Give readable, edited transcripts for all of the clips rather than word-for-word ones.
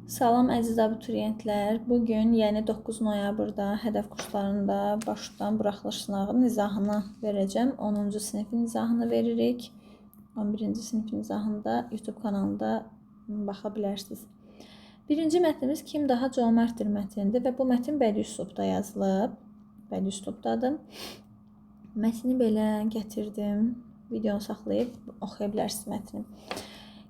Salam əziz abituriyentlər. Bugün, yəni 9 noyabrda hədəf kurslarında baş tutan buraxılış sınağının izahını verəcəm. 10-cu sinifin izahını veririk. 11-ci sinifin izahında YouTube kanalında baxa bilərsiniz. Birinci mətnimiz Kim daha cömərtdir mətnidir və bu mətn bədii üslubda yazılıb. Bədii üslubdadır. Mətni belə gətirdim. Videonu saxlayıb oxuya bilərsiniz mətni.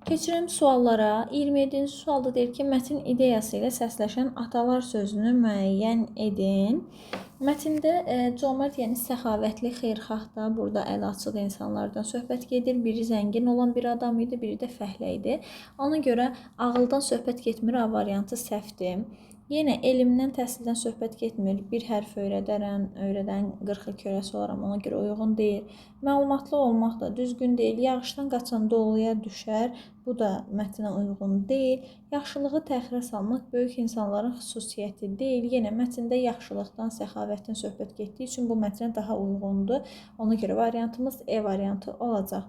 Keçirim suallara. 27-ci sualda deyir ki, mətn ideyası ilə səsləşən atalar sözünü müəyyən edin. Mətndə cömert, yəni səxavətli, xeyirxah da burada əli açıq insanlardan söhbət gedir. Biri zəngin olan bir adam idi, biri də fəhlə idi. Ona görə ağıldan söhbət getmir, A variantı səhvdir. Yenə elmdən, təhsildən söhbət getmir. Bir hərf öyrədərəm, öyrədən 40 il körəsi olaram, ona görə uyğun deyil. Məlumatlı olmaq da düzgün deyil. Yağışdan qaçan doluya düşər, bu da mətnə uyğun deyil. Yaxşılığı təxirə salmaq böyük insanların xüsusiyyəti deyil. Yenə mətndə yaxşılıqdan, səxavətdən söhbət getdiyi üçün bu mətnə daha uyğundur. Ona görə variantımız E variantı olacaq.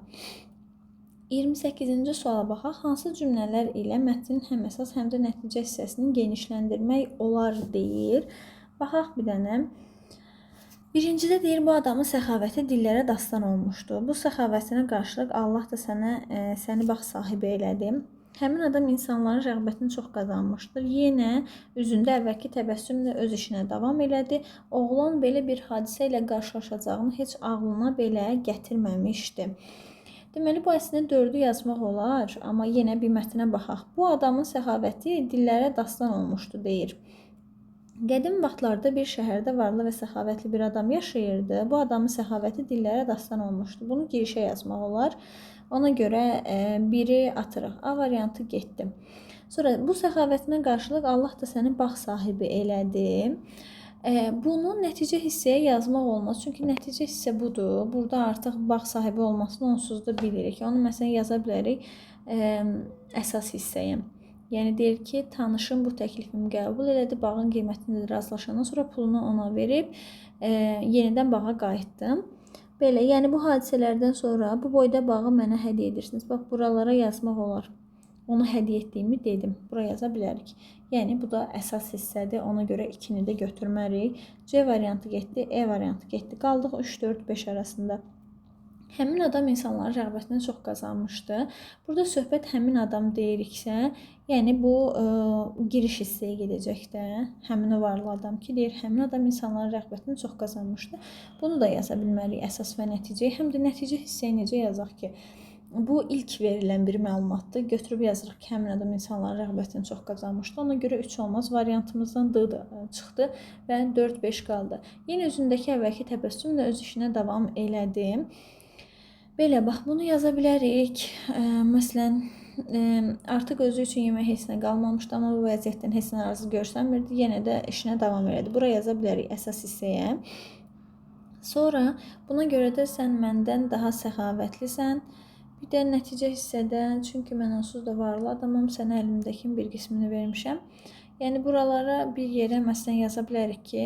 28-ci suala baxaq. Hansı cümlələr ilə mətnin həm əsas, həm də nəticə hissəsini genişləndirmək olar deyir. Baxaq bir dənə. Birincidə deyir, bu adamın səxavəti dillərə dastan olmuşdu. Bu səxavətinə qarşılıq Allah da səni bax sahibi elədi. Həmin adam insanların rəğbətini çox qazanmışdır. Yenə üzündə əvvəlki təbəssümlə öz işinə davam elədi. Oğlan belə bir hadisə ilə qarşılaşacağını heç ağlına belə gətirməmişdi. Deməli, bu əslində 4-ü yazmaq olar, amma yenə bir mətnə baxaq. Bu adamın səxavəti dillərə dastan olmuşdu, deyir. Qədim vaxtlarda bir şəhərdə varlı və səxavətli bir adam yaşayırdı. Bu adamın səxavəti dillərə dastan olmuşdu. Bunu girişə yazmaq olar. Ona görə biri atırıq. A variantı getdi. Sonra bu səxavətinə qarşılıq Allah da səni bax sahibi elədi. Bunu nəticə hissəyə yazmaq olmaz. Çünki nəticə hissə budur. Burada artıq bağ sahibi olmasını onsuz da bilirik. Onu məsələn yaza bilərik əsas hissəyə. Yəni deyir ki, tanışım bu təklifimi qəbul elədi. Bağın qiymətini razılaşandan sonra pulunu ona verib yenidən bağa qayıtdım. Belə, yəni bu hadisələrdən sonra bu boyda bağı mənə hədiyyə edirsiniz. Bax, buralara yazmaq olar. Onu hədiyyə etdiyimi dedim. Bura yaza bilərik. Yəni, bu da əsas hissədir. Ona görə 2-ni də götürmərik. C variantı getdi, E variantı getdi. Qaldıq 3, 4, 5 arasında. Həmin adam insanların rəğbətini çox qazanmışdı. Burada söhbət həmin adam deyiriksə, yəni bu giriş hissəyə gedəcək də. Həmin o varlı adam ki, deyir, həmin adam insanların rəğbətini çox qazanmışdı. Bunu da yaza bilmərik əsas və nəticəyə. Həm də nəticə hissəyə necə yazaq ki? Bu ilk verilən bir məlumatdır. Götürüb yazırıq ki, həmin adam insanların rəğbətini çox qazanmışdı. Ona görə 3 olmaz. Variantımızdan D çıxdı və 4-5 qaldı. Yenə üzündəki əvvəlki təbəssümlə öz işinə davam elədim. Belə, bax, bunu yaza bilərik. Məsələn, artıq özü üçün yemək heç nə qalmamışdı, amma bu vəziyyətdən heç nə razı görsənmirdi. Yenə də işinə davam elədi. Bura yaza bilərik əsas hissəyə. Sonra, buna görə də sən məndən daha səxavətlisən. Bir də nəticə hissədə, çünki mən onsuz da varlı adamım, sənə əlimdəkin bir qismini vermişəm. Yəni, buralara bir yerə məsələn yaza bilərik ki,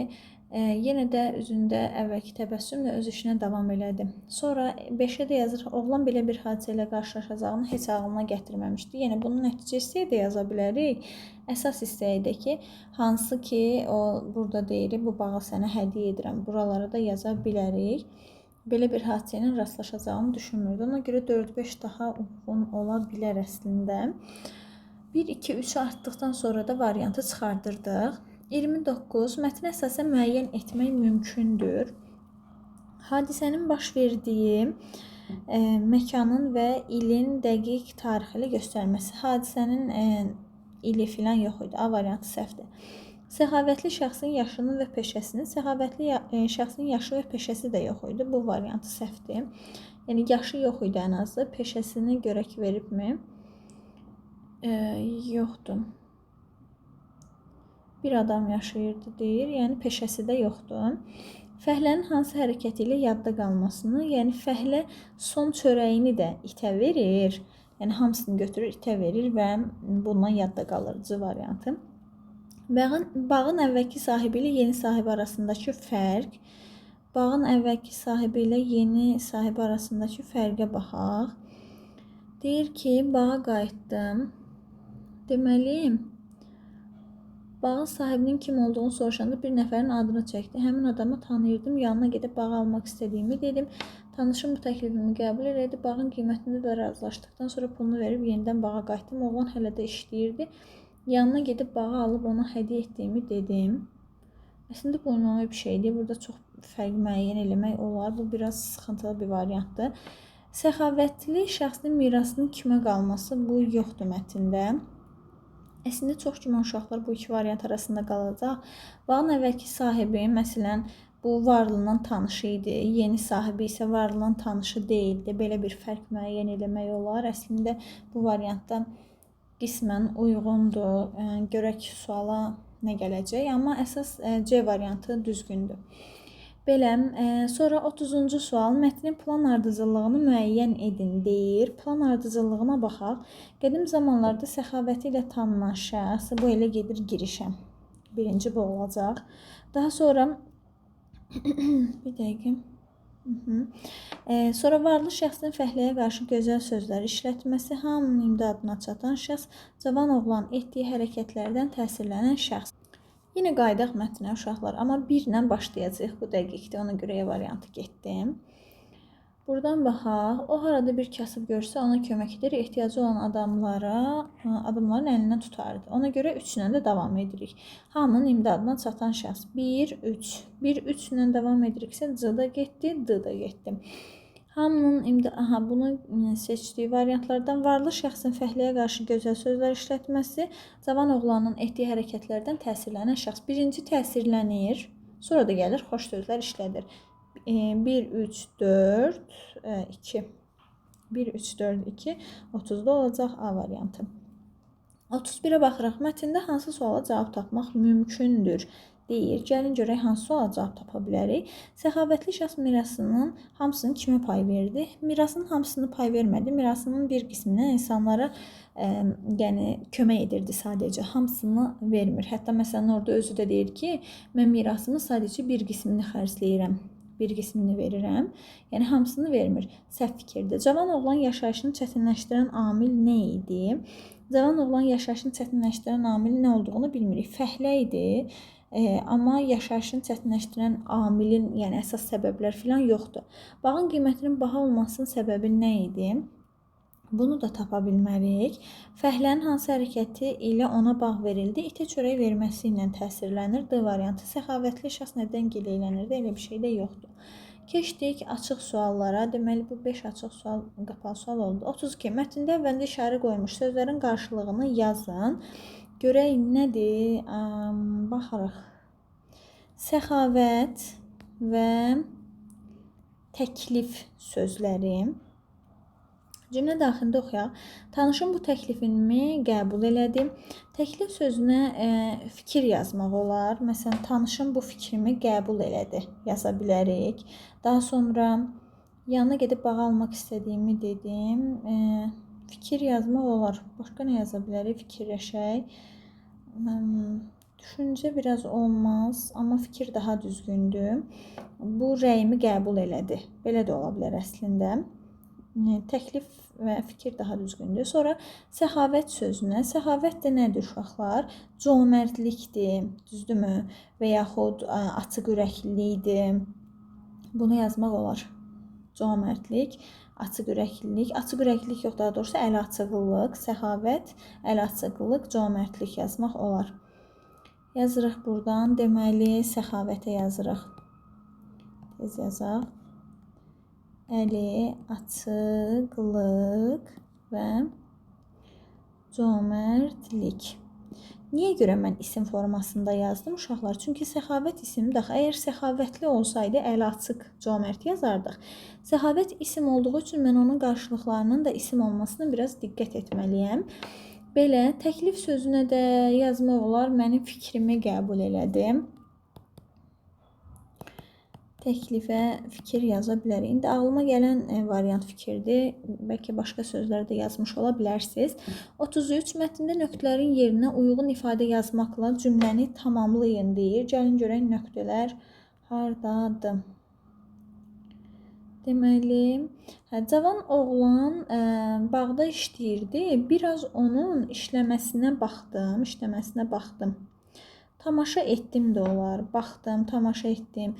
yenə də üzündə əvvəlki təbəssümlə öz işinə davam elədi. Sonra 5-ə də yazırıq, oğlan belə bir hadisə ilə qarşılaşacağını heç ağlına gətirməmişdi. Yəni, bunu nəticə hissəyə də yaza bilərik. Əsas hissəyə də ki, hansı ki, o burada deyir, bu bağı sənə hədiyyə edirəm. Buralara da yaza bilərik. Belə bir hadisə ilə rastlaşacağını düşünmürdü. Ona görə 4-5 daha uyğun ola bilər əslində. 1, 2, 3 artdıqdan sonra da variantı çıxardırdıq. 29. Mətnə əsasən müəyyən etmək mümkündür. Hadisənin baş verdiyi məkanın və ilin dəqiq tarixi göstərməsi. Hadisənin ili filan yox idi. A variantı səhvdir. Səxavətli şəxsin yaşını və peşəsini, səxavətli şəxsin yaşı və peşəsi də yox idi. Bu variantı səhvdir. Yəni, yaşı yox idi ən azı. Peşəsini görək veribmi? Yoxdur. Bir adam yaşayırdı deyir. Yəni, peşəsi də yoxdur. Fəhlənin hansı hərəkəti ilə yadda qalmasını, yəni fəhlə son çörəyini də itə verir. Yəni, hamısını götürür, itə verir və bundan yadda qalır. C variantı. Bağın əvvəlki sahibi ilə yeni sahibi arasındakı fərq. Bağın əvvəlki sahibi ilə yeni sahibi arasındakı fərqə baxaq. Deyir ki, bağa qayıtdım. Deməli, Bağın sahibinin kim olduğunu soruşanda bir nəfərin adını çəkdi. Həmin adamı tanıyırdım. Yanına gedib bağı almaq istədiyimi dedim. Tanışım bu təklifimi qəbul etdi. Bağın qiymətində də razılaşdıqdan sonra pulunu verib yenidən bağa qayıtdım. Oğlan hələ də işləyirdi. Yanına gedib bağı alıb ona hədiyyə etdiyimi dedim. Əslində bu ünvanlı bir şeydir. Burada çox fərq müəyyən eləmək olar. Bu biraz sıxıntılı bir variantdır. Səxavətli şəxsin mirasının kimə qalması bu yoxdur mətndə. Əslində çox güman uşaqlar bu iki variant arasında qalacaq. Bağın əvvəlki sahibi, məsələn, bu varlının tanışı idi. Yeni sahibi isə varlının tanışı deyildi. Belə bir fərq müəyyən eləmək olar. Əslində bu variantda qismən uyğundur. Görək suala nə gələcək, amma əsas C variantı düzgündür. Belə, sonra 30-cu sual mətnin plan ardıcıllığını müəyyən edin deyir. Plan ardıcıllığına baxaq. Qədim zamanlarda səxavəti ilə tanınan şəxs, bu elə gedir girişə. Birinci bu olacaq. Daha sonra bir dəqiqə. Sonra varlı şəxsin fəhləyə qarşı gözəl sözlər işlətməsi, hamının imdadına çatan şəxs, cavan oğlan etdiyi hərəkətlərdən təsirlənən şəxs. Yenə qaydaq mətnə uşaqlar, amma birlə başlayacaq bu dəqiqdə, ona görə E variantı getdim. Buradan baxaq, o harada bir kasıb görsə ona kömək edir, ehtiyacı olan adamların əlindən tutardı. Ona görə 3 ilə də davam edirik. Hamının imdadına çatan şəxs 1, 3. 1, 3 ilə davam ediriksə C da getdi, D da getdi. Hamının bunu seçdiyi variantlardan varlı şəxsin fəhləyə qarşı gözəl sözlər işlətməsi, cavan oğlanın etdiyi hərəkətlərdən təsirlənən şəxs. Birinci təsirlənir, sonra da gəlir xoş sözlər işlədir. 1, 3, 4, 2. 1, 3, 4, 2, 30'da olacaq A variantı. 31'ə baxıraq, mətndə hansı suala cavab tapmaq mümkündür deyir. Gəlin görək hansı suala cavab tapa bilərik. Səxavətli şəxs mirasının hamısını kimə pay verdi? Mirasının hamısını pay vermədi. Mirasının bir qismini insanlara kömək edirdi sadəcə. Hamısını vermir. Hətta məsələn orada özü də deyir ki, mən mirasımın sadəcə bir qismini xərcləyirəm. Bir qismini verirəm. Yəni hamısını vermir. Səhv fikirdir. Cavan oğlan yaşayışını çətinləşdirən amil nə idi? Cavan oğlan yaşayışını çətinləşdirən amil nə olduğunu bilmirik. Fəhlə idi. Amma yaşayışını çətinləşdirən amilin, yəni əsas səbəblər filan yoxdur. Bağın qiymətinin baha olmasının səbəbi nə idi? Bunu da tapa bilməliyik. Fəhlənin hansı hərəkəti ilə ona bağ verildi? İtə çörək verməsi ilə təsirlənir. D variantı. Səxavətli şəxs nədən gileylənirdi? Elə bir şey də yoxdur. Keçdik açıq suallara. Deməli, bu 5 açıq sual, qapalı sual oldu. 32. Mətndə əvvəldə işarə qoymuş sözlərin qarşılığını yazın. Görək nədir? Baxarıq. Səxavət və təklif sözləri. Cümlə daxilində oxuyaq. Tanışım bu təklifimi qəbul elədi. Təklif sözünə fikir yazmaq olar. Məsələn, tanışım bu fikrimi qəbul elədi. Yaza bilərik. Daha sonra yanına gedib bağı almaq istədiyimi dedim. Fikir yazmaq olar. Başqa nə yaza bilərik? Fikirləşək. Düşüncə biraz olmaz, amma fikir daha düzgündür. Bu rəyimi qəbul elədi. Belə də ola bilər əslində. Təklif və fikir daha düzgündür. Sonra səxavət sözünə. Səxavət də nədir uşaqlar? Cömertlikdir, düzdürmü? Və yaxud açıq ürəklilikdir. Bunu yazmaq olar. Cömertlik, açıq ürəklilik. Açıq ürəklilik yox, daha doğrusu əl açıqlıq. Səxavət, əl açıqlıq, cömertlik yazmaq olar. Yazırıq buradan. Deməli, səxavətə yazırıq. Tez yazaq. Əli, açıqlıq və cömertlik. Niyə görə mən isim formasında yazdım uşaqlar? Çünki səxavət isimdir. Əgər səxavətli olsaydı əli açıq, cömert yazardıq. Səxavət isim olduğu üçün mən onun qarşılıqlarının da isim olmasına biraz diqqət etməliyəm. Belə, təklif sözünə də yazmaq olar. Mənim fikrimi qəbul elədim. Təklifə fikir yaza bilərik. İndi ağlıma gələn variant fikirdir. Bəlkə başqa sözlər də yazmış ola bilərsiniz. 33. Mətndə nöqtələrin yerinə uyğun ifadə yazmaqla cümləni tamamlayın deyir. Gəlin görək nöqtələr hardadır. Deməli, cavan oğlan bağda işləyirdi. Biraz onun işləməsinə baxdım. Tamaşa etdim də olar. Baxdım, tamaşa etdim.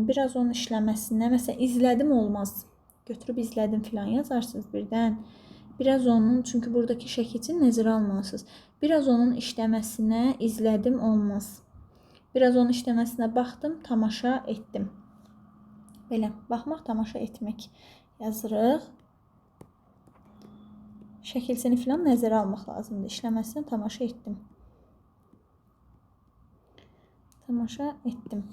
Biraz onun işləməsinə, məsələn, izlədim olmaz. Götürüb izlədim filan yazarsınız birdən. Biraz onun, çünki buradakı şəkil üçün nəzərə almalısınız. Biraz onun işləməsinə izlədim olmaz. Biraz onun işləməsinə baxdım, tamaşa etdim. Belə, baxmaq, tamaşa etmək yazırıq. Şəkilsini filan nəzərə almaq lazımdır. İşləməsinə tamaşa etdim. Tamaşa etdim.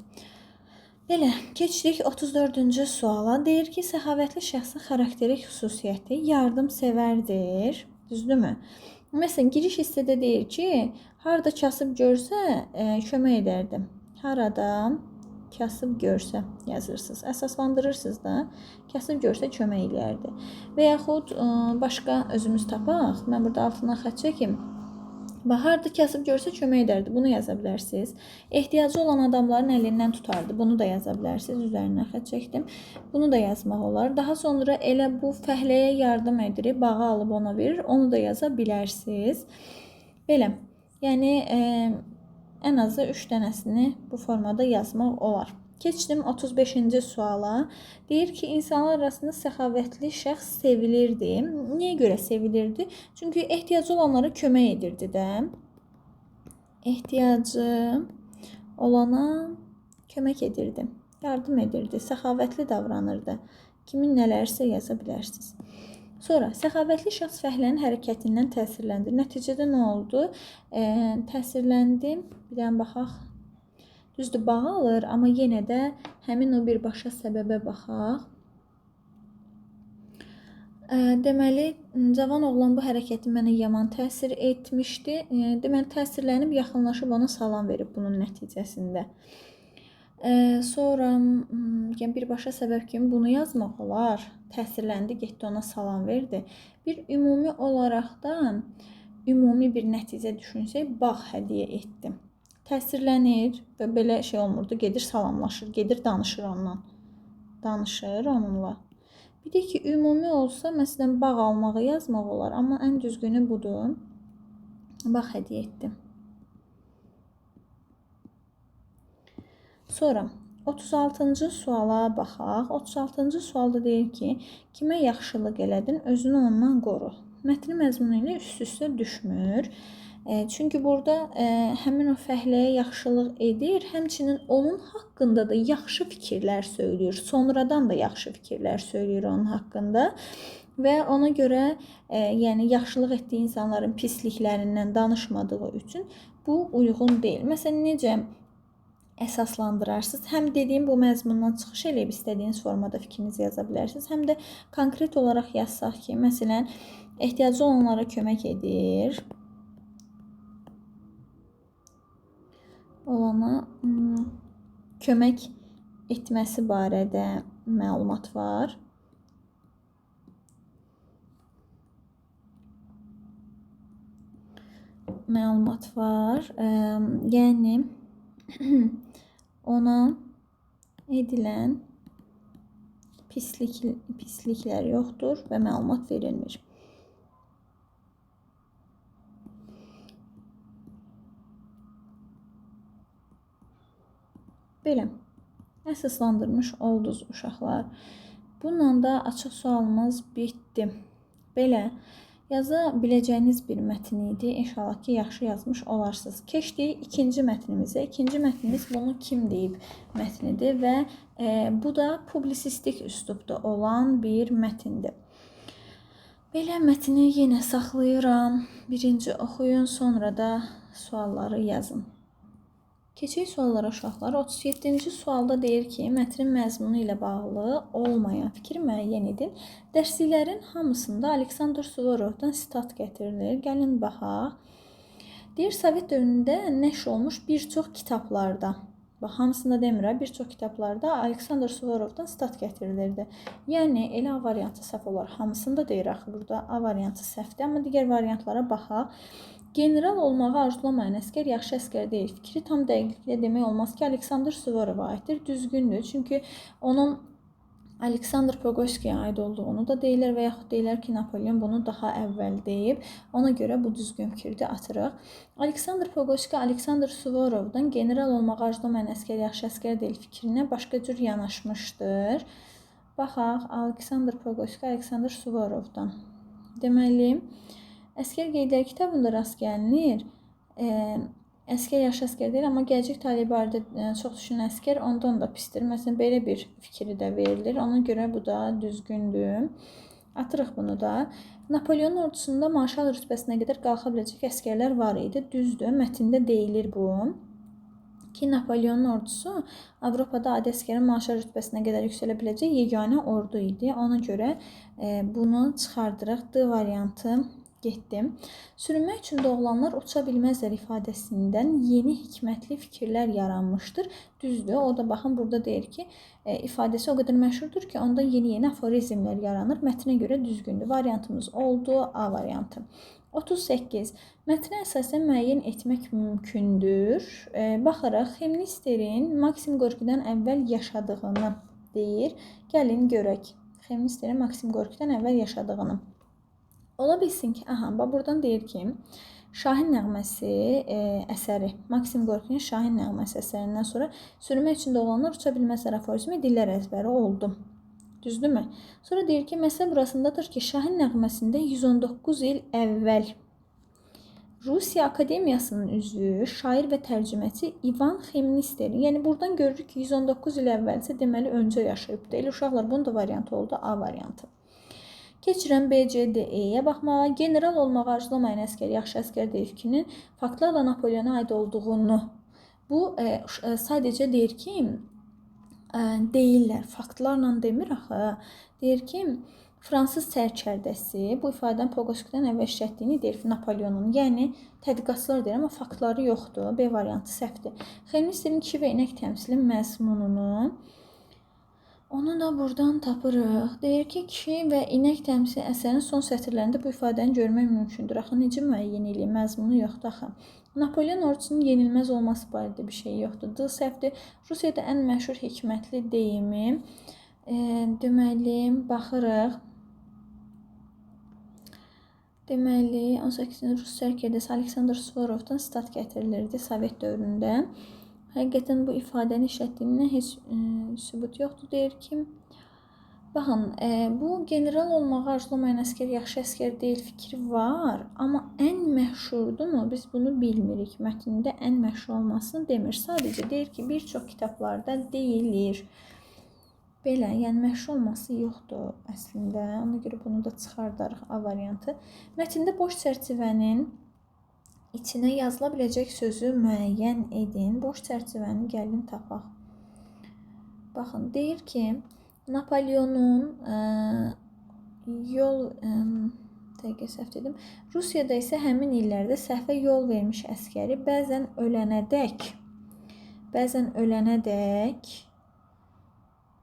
Belə, keçdik 34-cü suala. Deyir ki, səxavətli şəxsin xarakterik xüsusiyyəti yardımsevərdir. Düzdürmü? Məsələn, giriş hissədə deyir ki, harada kasıb görsə, kömək edərdim. Harada kasıb görsə yazırsınız. Əsaslandırırsınız da, kasıb görsə kömək edərdi. Və yaxud başqa özümüz tapaq. Mən burada altından xətt çəkim. Harada kasıb görsə kömək edərdi. Bunu yaza bilərsiniz. Ehtiyacı olan adamların əlindən tutardı. Bunu da yaza bilərsiniz. Üzərindən xətt çəkdim. Bunu da yazmaq olar. Daha sonra elə bu fəhləyə yardım edir. Bağı alıb ona verir. Onu da yaza bilərsiniz. Belə. Yəni ən azı 3 dənəsini bu formada yazmaq olar. Keçdim 35-ci suala. Deyir ki, insanlar arasında səxavətli şəxs sevilirdi. Niyə görə sevilirdi? Çünki ehtiyacı olanlara kömək edirdi də. Ehtiyacı olana kömək edirdi. Yardım edirdi. Səxavətli davranırdı. Kimin nələrsə yaza bilərsiniz. Sonra, səxavətli şəxs fəhlənin hərəkətindən təsirləndir. Nəticədə nə oldu? Təsirləndi. Bir dənə baxaq. Düzdür, bağı alır, amma yenə də həmin o birbaşa səbəbə baxaq. Deməli, cavan oğlan bu hərəkəti mənə yaman təsir etmişdi. Deməli, təsirlənib, yaxınlaşıb ona salam verib bunun nəticəsində. Sonra birbaşa səbəb kimi bunu yazmaq olar. Təsirləndi, getdi ona salam verdi. Bir ümumi olaraqdan ümumi bir nəticə düşünsək, bağ hədiyyə etdim. Təsirlənir və belə şey olmurdu. Gedir salamlaşır, gedir danışır onunla. Danışır onunla. Bir də ki, ümumi olsa, məsələn, bağ almağı yazmaq olar. Amma ən düzgünü budur. Bağ hədiyyə etdim. Sonra 36-cı suala baxaq. 36-cı sualda deyir ki, kimə yaxşılıq elədin, özünü ondan qoru. Mətni məzmunu ilə üst-üstə düşmür. Çünki burada həmin o fəhləyə yaxşılıq edir, həmçinin onun haqqında da yaxşı fikirlər söyləyir. Sonradan da yaxşı fikirlər söyləyir onun haqqında və ona görə yəni yaxşılıq etdiyi insanların pisliklərindən danışmadığı üçün bu uyğun deyil. Məsələn, necə əsaslandırarsınız? Həm dediyim bu məzmundan çıxış eləyib istədiyiniz formada fikrinizi yaza bilərsiniz, həm də konkret olaraq yazsaq ki, məsələn, ehtiyacı olanlara kömək edir. Olana kömək etməsi barədə məlumat var. Yəni ona edilən pisliklər yoxdur və məlumat verilmir. Belə, əsaslandırmış oldunuz uşaqlar. Bununla da açıq sualımız bitdi. Belə, yaza biləcəyiniz bir mətn idi. İnşallah ki, yaxşı yazmış olarsınız. Keçdik ikinci mətnimizə. İkinci mətnimiz bunu kim deyib mətnidir və bu da publisistik üslubda olan bir mətndir. Belə mətni yenə saxlayıram. Birinci oxuyun, sonra da sualları yazın. Keçək suallara uşaqlar. 37-ci sualda deyir ki, mətnin məzmunu ilə bağlı olmayan fikri müəyyən edin. Dərsliklərin hamısında Aleksandr Suvorovdan sitat gətirilir. Gəlin baxaq. Deyir, Sovet dövründə nəşr olmuş bir çox kitablarda, bax, hamısında demirəm, bir çox kitablarda Aleksandr Suvorovdan sitat gətirilirdi. Yəni, elə A variantı səhv olar. Hamısında deyir axı burada A variantı səhvdir, amma digər variantlara baxaq. General olmağı arzulamayan əskər yaxşı əskər deyil. Fikri tam dəqiqliklə demək olmaz ki, Aleksandr Suvorova aiddir. Düzgündür. Çünki onun Aleksandr Pogoskiyə aid olduğunu da deyirlər və yaxud deyirlər ki, Napoleon bunu daha əvvəl deyib. Ona görə bu düzgün fikirdir, atırıq. Aleksandr Pogoski Aleksandr Suvorovdan general olmağı arzulamayan əsgər yaxşı əsgər deyil fikrinə başqa cür yanaşmışdır. Baxaq, Aleksandr Pogoski Aleksandr Suvorovdan. Deməli, əsgər qeydləri kitabında rast gəlinir. Əskər yaxşı əskər deyil, amma gələcək taleyi barədə çox düşünən əskər ondan da pisdir. Məsələn, belə bir fikri də verilir. Ona görə bu da düzgündür. Atırıq bunu da. Napoleonun ordusunda marşal rütbəsinə qədər qalxa biləcək əskərlər var idi. Düzdür, mətndə deyilir bu. Ki, Napoleonun ordusu Avropada adi əskərin marşal rütbəsinə qədər yüksələ biləcək yeganə ordu idi. Ona görə bunu çıxardırıq. D variantı getdim. Sürünmək üçün doğulanlar uça bilməzlər ifadəsindən yeni hikmətli fikirlər yaranmışdır. Düzdür, o da baxın burada deyir ki, ifadəsi o qədər məşhurdur ki, onda yeni aforizmlər yaranır. Mətnə görə düzgündür. Variantımız oldu, A variantı. 38. Mətnə əsasən müəyyən etmək mümkündür. Baxaraq, Xemnisterin Maksim Qorkidən əvvəl yaşadığını deyir. Gəlin görək. Xemnisterin Maksim Qorkidən əvvəl yaşadığını. Ola bilsin ki, buradan deyir ki, Şahin nəğməsi əsəri, Maksim Qorkinin Şahin nəğməsi əsərindən sonra sürünmək üçün doğulanlar uça bilməzlər aforizmi dillər əzbəri oldu. Düzdürmü? Sonra deyir ki, məsələ burasındadır ki, Şahin nəğməsində 119 il əvvəl Rusiya Akademiyasının üzvü, şair və tərcüməçi İvan Xemnister. Yəni, buradan görürük ki, 119 il əvvəlsə deməli öncə yaşayıb deyil. Uşaqlar, bunun da variantı oldu, A variantı. Keçirəm BCDE-yə baxmağa. General olmağı arzulamayan əskər yaxşı əskər deyil fikrinin faktlarla Napoleona aid olduğunu. Bu sadəcə deyir ki, deyirlər, faktlarla demir axı. Deyir ki, Fransız sərkərdəsi bu ifadəni Pogoskidən əvvəl işlətdiyini deyir Napoleonun. Yəni, tədqiqatçılar deyir, amma faktları yoxdur. B variantı səhvdir. Xemnisterin kişi və inək təmsili məzmununu onu da buradan tapırıq. Deyir ki, kişi və inək təmsili əsərin son sətirlərində bu ifadəni görmək mümkündür. Axı, necə müəyyən eləyir? Məzmunu yoxdur axı. Napoleon ordusunun yenilməz olması barədə bir şey yoxdur. D səhvdir. Rusiyada ən məşhur hikmətli deyimi. Deməli, baxırıq. Deməli, 18-ci Rus sərkərdəsi Aleksandr Suvorovdan sitat gətirilirdi Sovet dövründə. Həqiqətən bu ifadəni işlətdiyinə heç sübut yoxdur, deyir ki, baxın, bu general olmağı arzulamayan əskər yaxşı əskər deyil fikri var, amma ən məşhurdurmu? Biz bunu bilmirik. Mətndə ən məşhur olmasını demir. Sadəcə deyir ki, bir çox kitablarda deyilir. Belə, yəni məşhur olması yoxdur əslində. Ona görə bunu da çıxardarıq A variantı. Mətndə boş çərçivənin içinə yazıla biləcək sözü müəyyən edin. Boş çərçivəni gəlin tapaq. Baxın, deyir ki, Napoleonun Rusiyada isə həmin illərdə səhvə yol vermiş əskəri bəzən ölənədək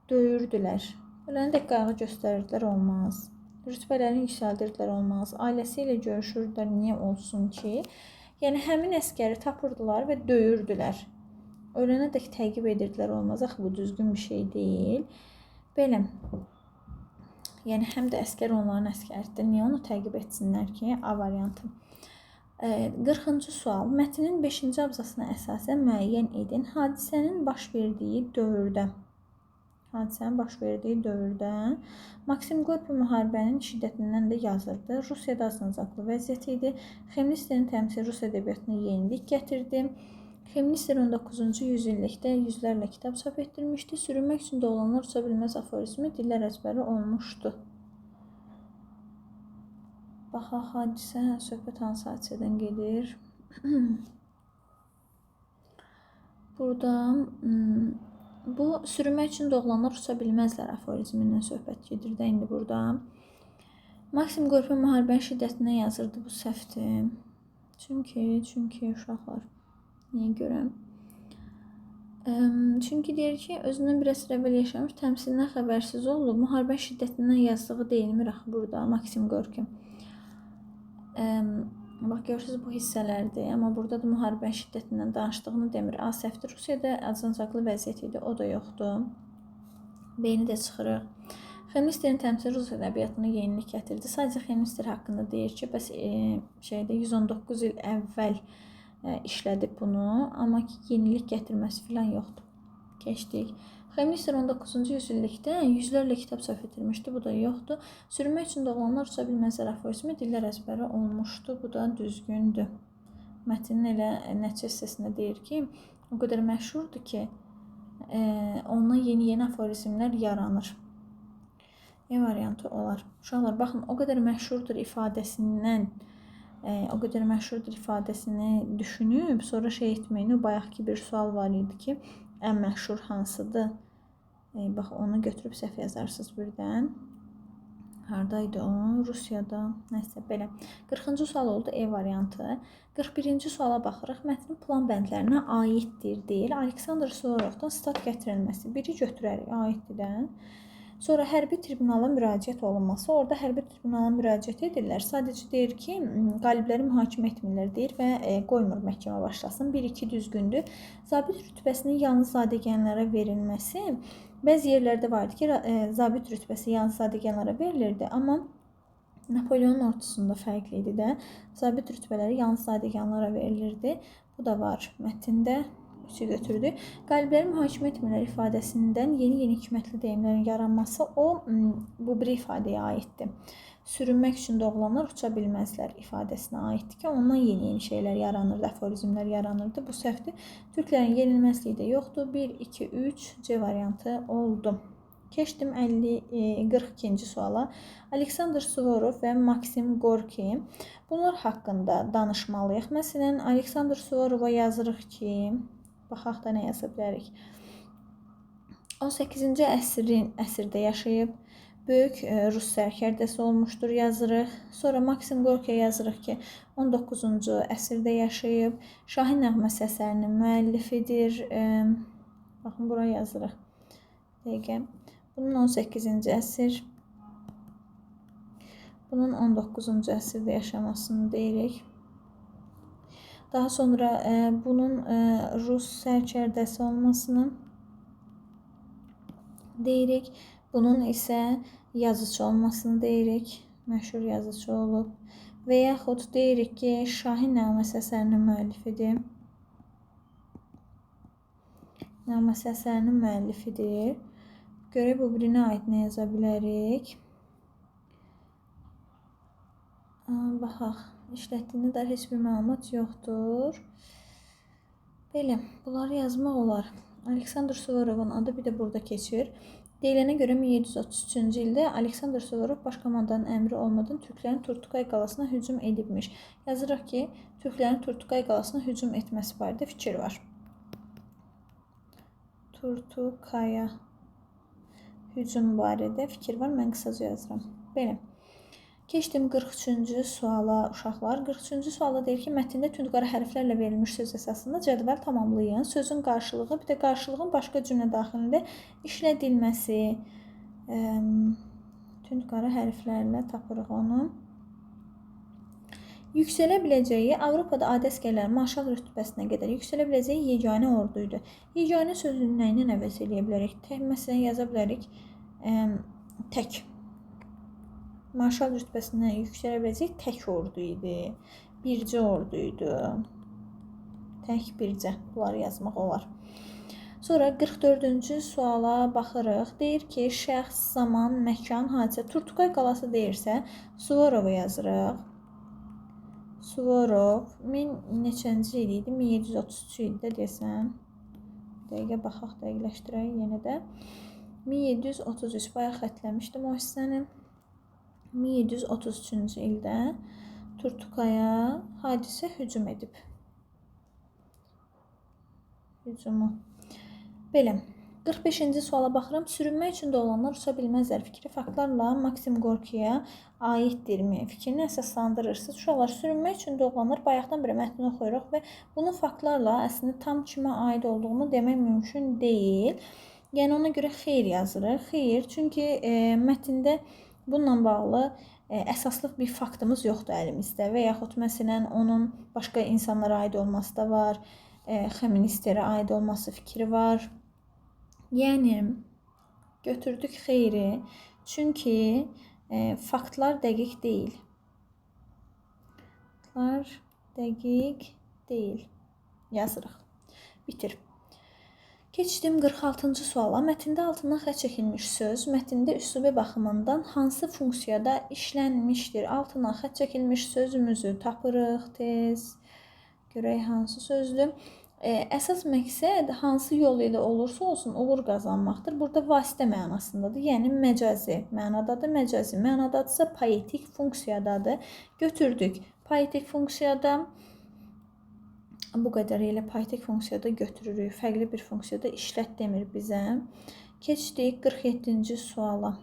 döyürdülər. Ölənədək qayğı göstərirdilər, olmaz. Rütbələrini yüksəldirdilər, olmaz. Ailəsi ilə görüşürdülər, niyə olsun ki? Yəni, həmin əskəri tapırdılar və döyürdülər. Ölənədək təqib edirdilər, olmaz. Axı, bu düzgün bir şey deyil. Belə. Yəni, həm də əskər onların əskəridir. Niyə onu təqib etsinlər ki? A variantı. 40-cı sual. Mətnin 5-ci abzasına əsasən müəyyən edin. Hadisənin baş verdiyi dövrdə Maksim Qorki müharibənin şiddətindən də yazırdı. Rusiyada azınacaqlı vəziyyət idi. Xemnisterin təmsili Rus ədəbiyyatına yenilik gətirdi. Xemnister 19-cu yüzillikdə yüzlərlə kitab çap etdirmişdi. Sürünmək üçün doğulanlar uça bilməz aforizmi dillər əzbəri olmuşdu. Baxaq, hadisə, söhbət hansı hadisədən gedir? Burada bu sürünmək üçün doğulanlar uça bilməzlər aforizmindən söhbət gedir də indi burada. Maksim Qorki müharibənin şiddətindən yazırdı, bu səhvdir. Çünki uşaqlar, niyə görəm? Çünki deyir ki, özündən bir əsr əvvəl yaşamış, təmsilindən xəbərsiz olub, müharibənin şiddətindən yazdığı deyilmir axı burada Maksim Qorki. Bax, görürsünüz, bu hissələrdir, amma burada da müharibənin şiddətindən danışdığını demir. A səhvdir. Rusiyada azınacaqlı vəziyyət idi, o da yoxdur. B-ni də çıxırıq. Xemnisterin təmsili Rus ədəbiyyatına yenilik gətirdi. Sadəcə Xemnister haqqında deyir ki, bəs 119 il əvvəl işlədib bunu, amma ki, yenilik gətirməsi filan yoxdur. Keçdik. Xemnister 19-cu yüzillikdə yüzlərlə kitab çap etdirmişdi. Bu da yoxdur. Sürünmək üçün doğulanlar uça bilməzlər aforizmi dillər əzbəri olmuşdu. Bu da düzgündür. Mətnin elə nəticə hissəsində deyir ki, o qədər məşhurdur ki, ondan yeni aforizmlər yaranır. E variantı olar. Uşaqlar, baxın, o qədər məşhurdur ifadəsini düşünüb, sonra etməyin. Bayaqki bir sual var idi ki, ən məşhur hansıdır? Bax, onu götürüb səhv yazarsınız birdən. Haradaydı o? Rusiyada. Nəsə, belə. 40-cı sual oldu, E variantı. 41-ci suala baxırıq. Mətnin plan bəndlərinə aiddir, deyil. Aleksandr Suvorovdan sitat gətirilməsi. Biri götürərik aiddirdən. Sonra hərbi tribunala müraciət olunması. Orada hərbi tribunala müraciət edirlər. Sadəcə deyir ki, qalibləri mühakimə etmirlər deyir və qoymur məhkəmə başlasın. 1-2 düzgündür. Zabit rütbəsinin yalnız zadəganlara verilməsi. Bəzi yerlərdə var idi ki, zabit rütbəsi yalnız zadəganlara verilirdi, amma Napoleonun ordusunda fərqli idi də. Zabit rütbələri yalnız zadəganlara verilirdi. Bu da var mətndə. Üçü götürdü. Qalibləri mühakimə etmirlər ifadəsindən yeni hikmətli deyimlərin yaranması bu bir ifadəyə aiddir. Sürünmək üçün doğulanlar uça bilməzlər ifadəsinə aiddir ki, ondan yeni şeylər yaranırdı, aforizmlər yaranırdı. Bu səhvdir. Türklərin yenilməzliyi də yoxdur. 1, 2, 3 C variantı oldu. Keçdim 42-ci suala. Aleksandr Suvorov və Maksim Gorki. Bunlar haqqında danışmalıyıq. Məsələn, Aleksandr Suvorova yazırıq ki, baxaq da nə yaza bilərik. 18-ci əsrdə yaşayıb, böyük Rus sərkərdəsi olmuşdur yazırıq. Sonra Maksim Gorkiyə yazırıq ki, 19-cu əsrdə yaşayıb, Şahin nəğməsi əsərinin müəllifidir. Baxın, bura yazırıq. Dəqiqə. Bunun 18-ci əsr, bunun 19-cu əsrdə yaşamasını deyirik. Daha sonra bunun Rus sərkərdəsi olmasını deyirik. Bunun isə yazıcı olmasını deyirik. Məşhur yazıcı olub. Və yaxud deyirik ki, Şahin nəğməsi əsərinin müəllifidir. Nəğməsi əsərinin müəllifidir. Görək bu birinə aid nə yaza bilərik. Baxaq, işlətdiyində də heç bir məlumat yoxdur. Belə, bunları yazmaq olar. Aleksandr Suvorovun adı bir də burada keçir. Deyilənə görə 1733-cü ildə Aleksandr Suvorov başkomandanın əmri olmadan türklərin Turtukay qalasına hücum edibmiş. Yazırıq ki, türklərin Turtukay qalasına hücum etməsi barədə fikir var. Turtukaya hücum barədə fikir var. Mən qısaca yazıram. Belə. Keçdim 43-cü suala uşaqlar. 43-cü suala deyir ki, mətndə tündqara hərflərlə verilmiş söz əsasında cədvəl tamamlayın. Sözün qarşılığı, bir də qarşılığın başqa cümlə daxilində işlədilməsi. Tündqara hərflərlə tapırıq onu. Yüksələ biləcəyi, Avropada adi əsgərlərin marşal rütbəsinə qədər yüksələ biləcəyi yeganə orduydu. Yeganə sözünü nə ilə əvəz eləyə bilərik? Məsələn, yaza bilərik tək. Marşal rütbəsinə yüksələ biləcək tək ordu idi. Bircə ordu idi. Tək, bircə. Bunları yazmaq olar. Sonra 44-cü suala baxırıq. Deyir ki, şəxs, zaman, məkan, hadisə. Turtukay qalası deyirsə, Suvorovu yazırıq. Suvorov neçənci il idi? 1733 ildə desəm. Dəqiqə baxaq, dəqiqləşdirək yenə də. 1733 bayaq xətləmişdim o hissəni. 1733-cü ildə Turtukaya hadisə hücum edib. Hücumu. Belə. 45-ci suala baxıram. Sürünmək üçün doğulanlar uça bilməzlər fikri faktlarla Maksim Gorkiyə aiddirmi? Fikrini əsaslandırırsınız. Uşaqlar, sürünmək üçün doğulanlar bayaqdan bir mətni oxuyuruq və bunun faktlarla əslində tam kimə aid olduğunu demək mümkün deyil. Yəni ona görə xeyr yazırıq. Xeyr, çünki mətndə bununla bağlı əsaslıq bir faktımız yoxdur əlimizdə və yaxud məsələn onun başqa insanlara aid olması da var, Xemnisterə aid olması fikri var. Yəni Götürdük xeyri. Çünki faktlar dəqiq deyil. Faktlar dəqiq deyil. Yazırıq. Bitir. Keçdim 46-cı suala. Mətndə altından xətt çəkilmiş söz mətndə üslubi baxımından hansı funksiyada işlənmişdir? Altından xətt çəkilmiş sözümüzü tapırıq. Tez görək hansı sözdür. Əsas məqsəd hansı yol ilə olursa olsun uğur qazanmaqdır. Burada vasitə mənasındadır. Yəni məcazi mənadadır. Məcazi mənadadırsa poetik funksiyadadır. Götürdük. Poetik funksiyada bu qədər elə poetik funksiyada götürürük. Fərqli bir funksiyada işlət demir bizə. Keçdik 47-ci suala.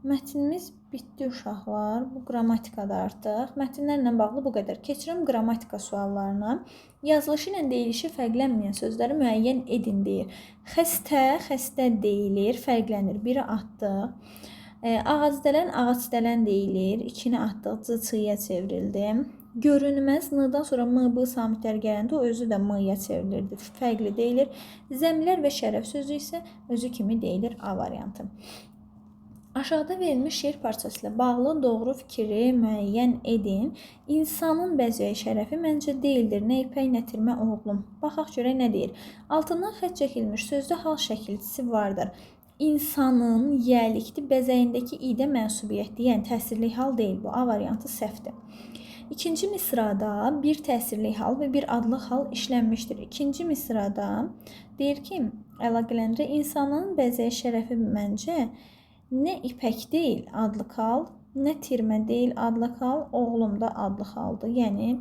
Mətnimiz bitdi uşaqlar. Bu qrammatikadır artıq. Mətnlərlə bağlı bu qədər. Keçirəm qrammatika suallarına. Yazılışı ilə deyilişi fərqlənməyən sözləri müəyyən edin deyir. Xəstə, xəstə deyilir, fərqlənir. Biri atdıq. Ağacdələn, ağacdələn deyilir. İkini atdıq, c-çıya çevrildi. Görünməz, n-dan sonra m-b samitlər gələndə o özü də m-ya çevrilirdi. Fərqli deyilir. Zəmilər və şərəf sözü isə özü kimi deyilir A variantı. Aşağıda verilmiş şeir parçası ilə bağlı doğru fikri müəyyən edin. İnsanın bəzəyi şərəfi məncə deyildir. Nə ipək, nə tirmə oğlum. Baxaq görək nə deyir. Altından xətt çəkilmiş sözdə hal şəkilçisi vardır. İnsanın yəlikli bəzəyindəki idə mənsubiyyət yəni təsirli hal deyil bu. A variantı səhvdir. İkinci misrada bir təsirli hal və bir adlı hal işlənmişdir. İkinci misrada deyir ki, əlaqələndirə insanın bəzəyi şərəfi məncə nə ipək deyil adlı hal, nə tirmə deyil adlı hal, oğlum da adlı haldır. Yəni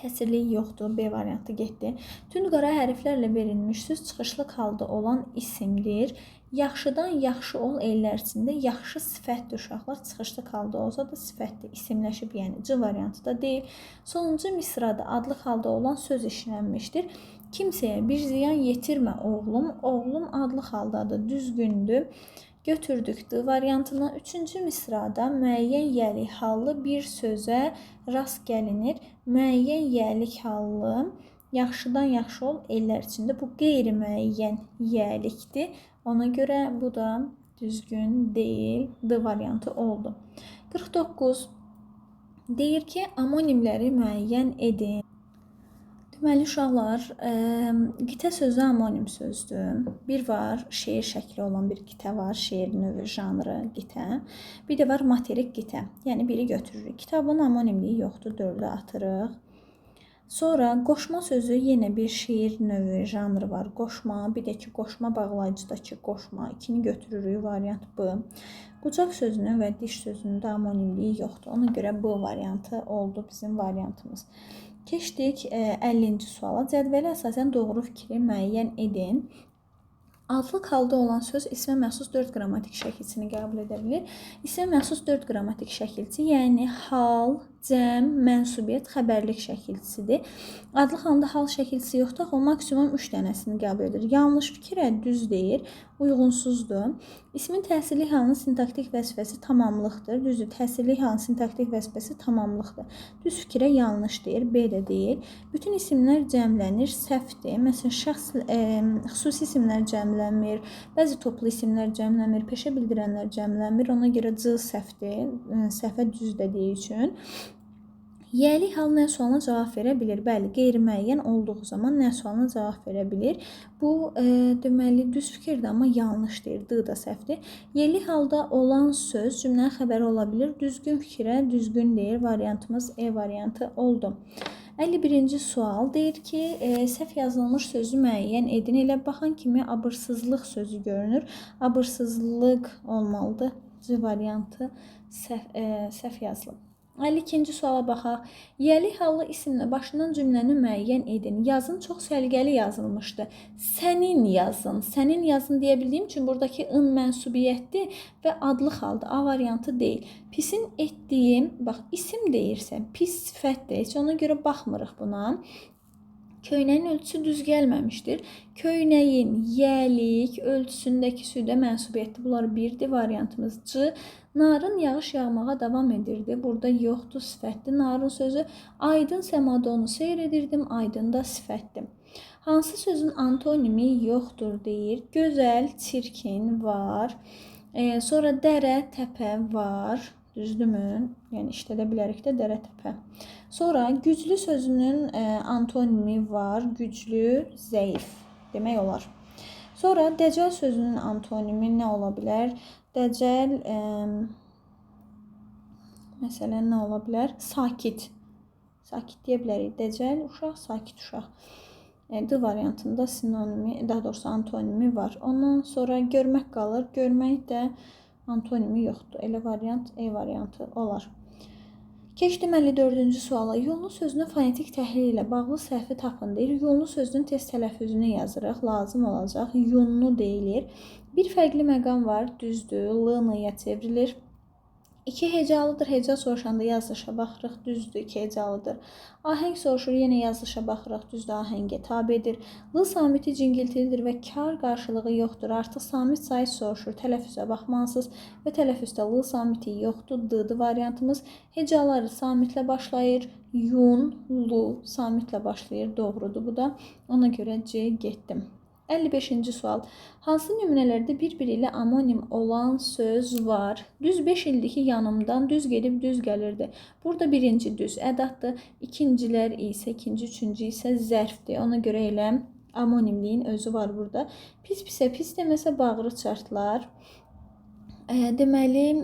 təsirliyi yoxdur. B variantı getdi. Tünd qara hərflərlə verilmiş söz çıxışlıq halda olan isimdir. Yaxşıdan yaxşı ol ellərsində yaxşı sifətdir uşaqlar. Çıxışlıq halda olsa da sifətdir. İsimləşib, yəni C variantı da deyil. Sonuncu misrada adlı halda olan söz işlənmişdir. Kimsəyə bir ziyan yetirmə oğlum. Oğlum adlı haldadır. Düzgündür. Götürdük D variantına. Üçüncü misrada müəyyən yəlik hallı bir sözə rast gəlinir. Müəyyən yəlik hallı yaxşıdan yaxşı ol ellər içində. Bu qeyri-müəyyən yəlikdir. Ona görə bu da düzgün deyil. D variantı oldu. 49. Deyir ki, amonimləri müəyyən edin. Deməli, uşaqlar, qitə sözü amonim sözdür. Bir var, şeir şəkli olan bir qitə var. Şeir növü, janrı, qitə. Bir də var materik qitə. Yəni, biri götürürük. Kitabın amonimliyi yoxdur, 4-ə atırıq. Sonra qoşma sözü yenə bir şeir növü, janrı var. Qoşma, bir də ki, qoşma bağlayıcıdakı qoşma. İkini götürürük, variant B. Qucaq sözünün və diş sözünün də amonimliyi yoxdur. Ona görə B variantı oldu bizim variantımız. Keçdik 50-ci suala. Cədvələ əsasən doğru fikri müəyyən edin. Adlıq halda olan söz ismə məxsus 4 qrammatik şəkilçisini qəbul edə bilir. İsmə məxsus 4 qrammatik şəkilçi, yəni hal, cəm, mənsubiyyət, xəbərlik şəkilçisidir. Adlıq halında hal şəkilçisi yoxdur, o maksimum 3 dənəsini qəbul edir. Yanlış fikirə düz deyir, uyğunsuzdur. İsmin təsirli halının sintaktik vəzifəsi tamamlıqdır. Düzdür, təsirli halının sintaktik vəzifəsi tamamlıqdır. Düz fikirə yanlış deyir, B də deyil. Bütün isimlər cəmlənir, səhvdir. Məsələn, xüsusi isimlər cəmlənmir, bəzi toplu isimlər cəmlənmir, peşə bildirənlər cəmlənmir. Ona görə C səhvdir, səhvə düz dediyi üçün. Yəlik hal nə sualına cavab verə bilir? Bəli, qeyri-müəyyən olduğu zaman nə sualına cavab verə bilir? Bu, deməli, düz fikirdir, amma yanlış deyir. D da səhvdir. Yəlik halda olan söz cümlənin xəbəri ola bilir. Düzgün fikirə düzgün deyir. Variantımız E variantı oldu. 51-ci sual deyir ki, səhv yazılmış sözü müəyyən edin. Elə baxan kimi abırsızlıq sözü görünür. Abırsızlıq olmalıdır. C variantı səhv yazılıb. 52-ci suala baxaq. Yəlik hallı isimlə başlanan cümləni müəyyən edin. Yazın çox səliqəli yazılmışdı. Sənin yazın. Sənin yazın deyə bildiyim üçün buradakı ın mənsubiyyətdir və adlı halda. A variantı deyil. Pisin etdiyim, bax, isim deyirsə, pis sifətdir. Heç ona görə baxmırıq buna. Köynəyin ölçüsü düz gəlməmişdir. Köynəyin yəlik ölçüsündəki südə mənsubiyyətli. Bunlar birdir variantımız. C. Narın yağış yağmağa davam edirdi. Burada yoxdur, sifətli. Narın sözü aydın səmada onu seyr edirdim. Aydın da sifətli. Hansı sözün antonimi yoxdur deyir. Gözəl, çirkin var. Sonra dərə, təpə var. Düzdürmü? Yəni işlədə bilərik də dərə, təpə. Sonra güclü sözünün antonimi var. Güclü, zəif demək olar. Sonra dəcəl sözünün antonimi nə ola bilər? Dəcəl məsələn nə ola bilər? Sakit. Sakit deyə bilərik. Dəcəl uşaq, sakit uşaq. D variantında sinonimi, daha doğrusu antonimi var. Ondan sonra görmək qalır. Görmək də antonimi yoxdur. Elə variant E variantı olar. Keçdim 54-cü suala. Yollu sözünün fonetik təhlil ilə bağlı səhvi tapın deyir. Yollu sözünün tez tələffüzünü yazırıq. Lazım olacaq. Yunlu deyilir. Bir fərqli məqam var. Düzdür. L-nıya çevrilir. 2 hecalıdır. Heca soruşanda yazılışa baxırıq. Düzdür. 2 hecalıdır. Ahəng soruşur. Yenə yazılışa baxırıq. Düzdür. Ahəngə tabedir. L samiti cingiltilidir və kar qarşılığı yoxdur. Artıq samit sayı soruşur. Tələffüzə baxmalısınız və tələffüzdə L samiti yoxdur. D-dir variantımız. Hecaları samitlə başlayır. Yun, lu samitlə başlayır. Doğrudur bu da. Ona görə C getdim. 55-ci sual. Hansı nümunələrdə bir-biri ilə amonim olan söz var? Düz 5 ildir ki, yanımdan düz gedib düz gəlirdi. Burada birinci düz ədatdır. İkincilər isə, ikinci, üçüncü isə zərfdir. Ona görə elə amonimliyin özü var burada. Pis-pisə, pis deməsə bağrı çartlar. Deməli,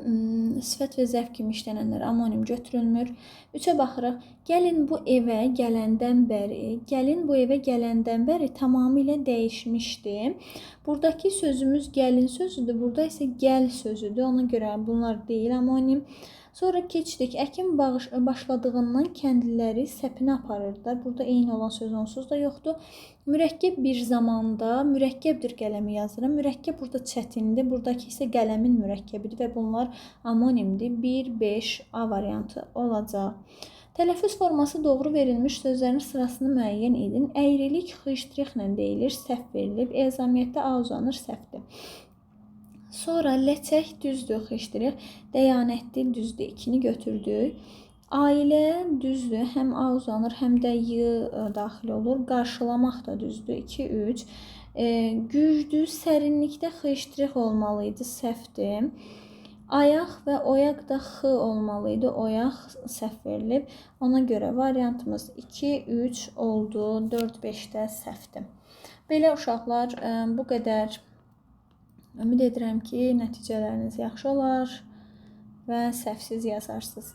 sifət və zərf kimi işlənənlər amonim götürülmür. 3-ə baxırıq. Gəlin bu evə gələndən bəri tamamilə dəyişmişdi. Buradakı sözümüz gəlin sözüdür. Burada isə gəl sözüdür. Ona görə bunlar deyil amonim. Sonra keçdik. Əkin başladığından kəndliləri səpinə aparırdılar. Burada eyni olan söz onsuz da yoxdur. Mürəkkəb bir zamanda, mürəkkəbdir qələmi yazıram. Mürəkkəb burada çətindir. Buradakı isə qələmin mürəkkəbidir və bunlar amonimdir. 1, 5 A variantı olacaq. Tələffüz forması doğru verilmiş sözlərin sırasını müəyyən edin. Əyrilik xıştrixlə deyilir, səhv verilib. Ezamiyyətdə A uzanır, səhvdir. Sonra ləçək düzdür, xışdırıq. Dəyanətli düzdür, 2-ni götürdük. Ailə düzdür, həm A uzanır, həm də Y daxil olur. Qarşılamaq da düzdür, 2, 3. Gücdür, sərinlikdə xışdırıq olmalıydı, səhvdir. Ayaq və oyaq da X olmalıydı, oyaq səhv verilib. Ona görə variantımız 2, 3 oldu, 4, 5-də səhvdir. Belə uşaqlar, bu qədər. Ümid edirəm ki, nəticələriniz yaxşı olar və səhvsiz yazarsınız.